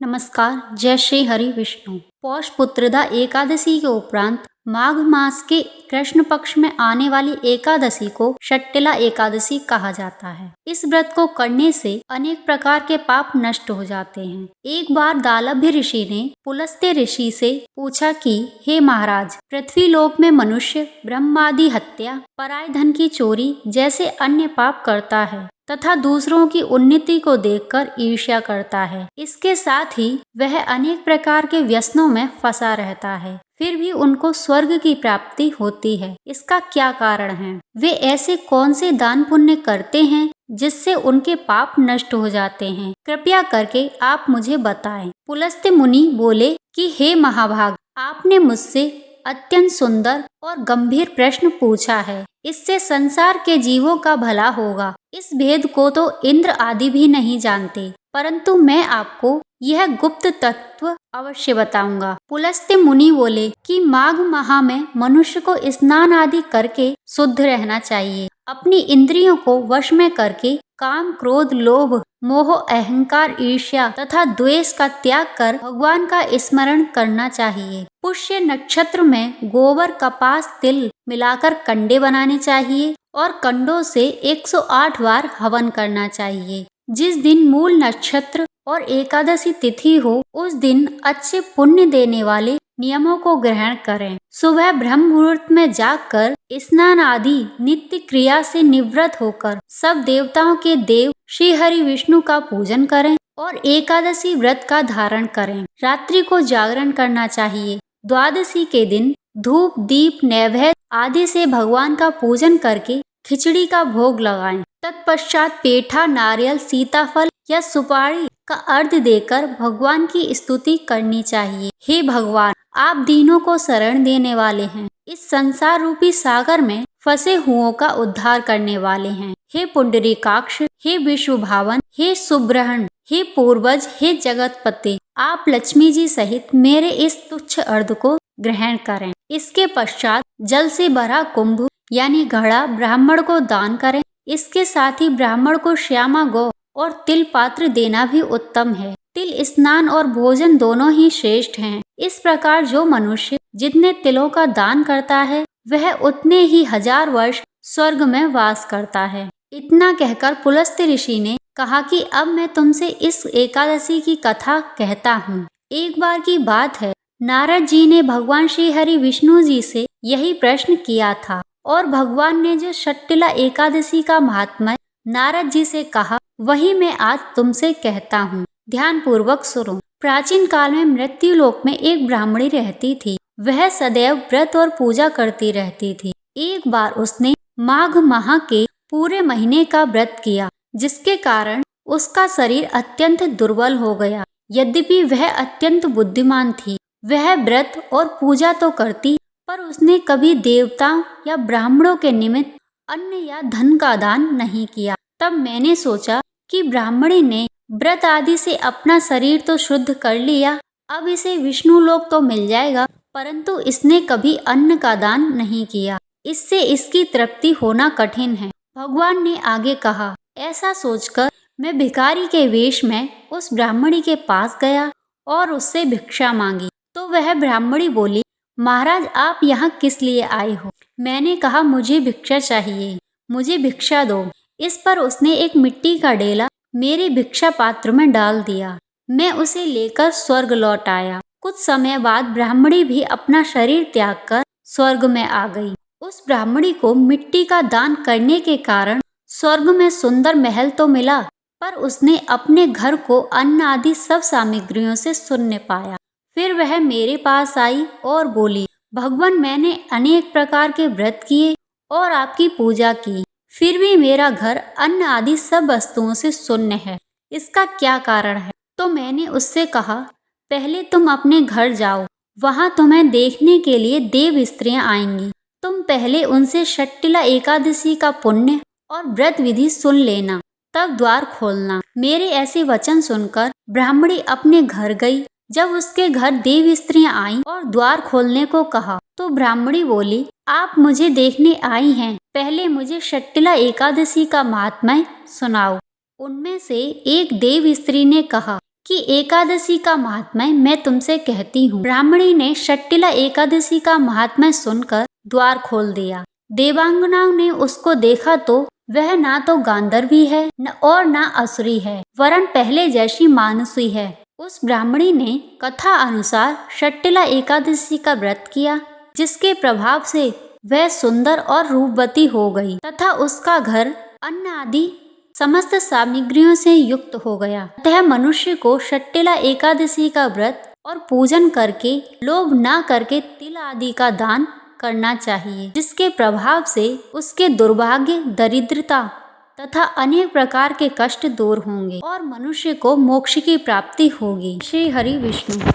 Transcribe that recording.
नमस्कार। जय श्री हरि विष्णु। पौष पुत्रदा एकादशी के उपरांत माघ मास के कृष्ण पक्ष में आने वाली एकादशी को षट्टिला एकादशी कहा जाता है। इस व्रत को करने से अनेक प्रकार के पाप नष्ट हो जाते हैं। एक बार दालभ्य ऋषि ने पुलस्त्य ऋषि से पूछा कि हे महाराज, पृथ्वी लोक में मनुष्य ब्रह्मादि हत्या, पराय धन की चोरी जैसे अन्य पाप करता है तथा दूसरों की उन्नति को देखकर ईर्ष्या करता है। इसके साथ ही वह अनेक प्रकार के व्यसनों में फंसा रहता है, फिर भी उनको स्वर्ग की प्राप्ति होती है। इसका क्या कारण है? वे ऐसे कौन से दान पुण्य करते हैं जिससे उनके पाप नष्ट हो जाते हैं? कृपया करके आप मुझे बताएं। पुलस्त्य मुनि बोले कि हे महाभाग, आपने मुझसे अत्यंत सुंदर और गंभीर प्रश्न पूछा है। इससे संसार के जीवों का भला होगा। इस भेद को तो इंद्र आदि भी नहीं जानते, परंतु मैं आपको यह गुप्त तत्व अवश्य बताऊंगा। पुलस्त्य मुनि बोले कि माघ माह में मनुष्य को स्नान आदि करके शुद्ध रहना चाहिए। अपनी इंद्रियों को वश में करके काम, क्रोध, लोभ, मोह, अहंकार, ईर्ष्या तथा द्वेष का त्याग कर भगवान का स्मरण करना चाहिए। पुष्य नक्षत्र में गोबर, कपास, तिल मिलाकर कंडे बनाने चाहिए और कंडों से 108 बार हवन करना चाहिए। जिस दिन मूल नक्षत्र और एकादशी तिथि हो, उस दिन अच्छे पुण्य देने वाले नियमों को ग्रहण करें। सुबह ब्रह्म मुहूर्त में जागकर स्नान आदि नित्य क्रिया से निवृत्त होकर सब देवताओं के देव श्री हरि विष्णु का पूजन करें और एकादशी व्रत का धारण करें। रात्रि को जागरण करना चाहिए। द्वादशी के दिन धूप, दीप, नैवेद्य आदि से भगवान का पूजन करके खिचड़ी का भोग लगाएं। तत्पश्चात पेठा, नारियल, सीताफल या सुपारी का अर्घ्य देकर भगवान की स्तुति करनी चाहिए। हे भगवान, आप दीनों को शरण देने वाले हैं। इस संसार रूपी सागर में फंसे हुओं का उद्धार करने वाले हैं। हे पुंडरीकाक्ष, हे विश्व भावन, हे सुब्रहण, हे पूर्वज, हे जगतपति, आप लक्ष्मी जी सहित मेरे इस तुच्छ अर्घ्य को ग्रहण करें। इसके पश्चात जल से भरा कुंभ यानी घड़ा ब्राह्मण को दान करें। इसके साथ ही ब्राह्मण को श्यामा गौ और तिल पात्र देना भी उत्तम है। तिल स्नान और भोजन दोनों ही श्रेष्ठ हैं। इस प्रकार जो मनुष्य जितने तिलों का दान करता है, वह उतने ही 1000 वर्ष स्वर्ग में वास करता है। इतना कहकर पुलस्त्य ऋषि ने कहा कि अब मैं तुमसे इस एकादशी की कथा कहता हूँ। एक बार की बात है, नारद जी ने भगवान श्री हरि विष्णु जी से यही प्रश्न किया था और भगवान ने जो षट्टिला एकादशी का महात्म्य नारद जी से कहा, वही मैं आज तुमसे कहता हूँ। ध्यान पूर्वक सुनो। प्राचीन काल में मृत्यु लोक में एक ब्राह्मणी रहती थी। वह सदैव व्रत और पूजा करती रहती थी। एक बार उसने माघ माह के पूरे महीने का व्रत किया, जिसके कारण उसका शरीर अत्यंत दुर्बल हो गया। यद्यपि वह अत्यंत बुद्धिमान थी, वह व्रत और पूजा तो करती, पर उसने कभी देवताओं या ब्राह्मणों के निमित्त अन्न या धन का दान नहीं किया। तब मैंने सोचा कि ब्राह्मणी ने व्रत आदि से अपना शरीर तो शुद्ध कर लिया, अब इसे विष्णु लोक तो मिल जाएगा, परंतु इसने कभी अन्न का दान नहीं किया। इससे इसकी तृप्ति होना कठिन है। भगवान ने आगे कहा, ऐसा सोचकर मैं भिखारी के वेश में उस ब्राह्मणी के पास गया और उससे भिक्षा मांगी। तो वह ब्राह्मणी बोली, महाराज, आप यहाँ किस लिए आए हो? मैंने कहा, मुझे भिक्षा चाहिए, मुझे भिक्षा दो। इस पर उसने एक मिट्टी का डेला मेरे भिक्षा पात्र में डाल दिया। मैं उसे लेकर स्वर्ग लौट आया। कुछ समय बाद ब्राह्मणी भी अपना शरीर त्याग कर स्वर्ग में आ गई। उस ब्राह्मणी को मिट्टी का दान करने के कारण स्वर्ग में सुंदर महल तो मिला, पर उसने अपने घर को अन्न आदि सब सामग्रियों से शून्य पाया। फिर वह मेरे पास आई और बोली, भगवान, मैंने अनेक प्रकार के व्रत किए और आपकी पूजा की, फिर भी मेरा घर अन्न आदि सब वस्तुओं से शून्य है। इसका क्या कारण है? तो मैंने उससे कहा, पहले तुम अपने घर जाओ, वहां तुम्हें देखने के लिए देव स्त्रियां आएंगी। तुम पहले उनसे षट्टिला एकादशी का पुण्य और व्रत विधि सुन लेना, तब द्वार खोलना। मेरे ऐसे वचन सुनकर ब्राह्मणी अपने घर गई। जब उसके घर देव स्त्रियां आईं और द्वार खोलने को कहा, तो ब्राह्मणी बोली, आप मुझे देखने आई हैं, पहले मुझे षट्टिला एकादशी का महात्म्य सुनाओ। उनमें से एक देव स्त्री ने कहा, कि एकादशी का महात्म्य मैं तुमसे कहती हूँ। ब्राह्मणी ने षट्टिला एकादशी का महात्म्य सुनकर द्वार खोल दिया। देवांगनाओं ने उसको देखा तो वह ना तो गांधर्वी है और ना असुरी है, वरन पहले जैसी मानुषी है। उस ब्राह्मणी ने कथा अनुसार षट्टिला एकादशी का व्रत किया, जिसके प्रभाव से वह सुंदर और रूपवती हो गई तथा उसका घर अन्न आदि समस्त सामग्रियों से युक्त हो गया। अतः मनुष्य को षट्टिला एकादशी का व्रत और पूजन करके लोभ न करके तिल आदि का दान करना चाहिए, जिसके प्रभाव से उसके दुर्भाग्य, दरिद्रता तथा अनेक प्रकार के कष्ट दूर होंगे और मनुष्य को मोक्ष की प्राप्ति होगी। श्री हरि विष्णु।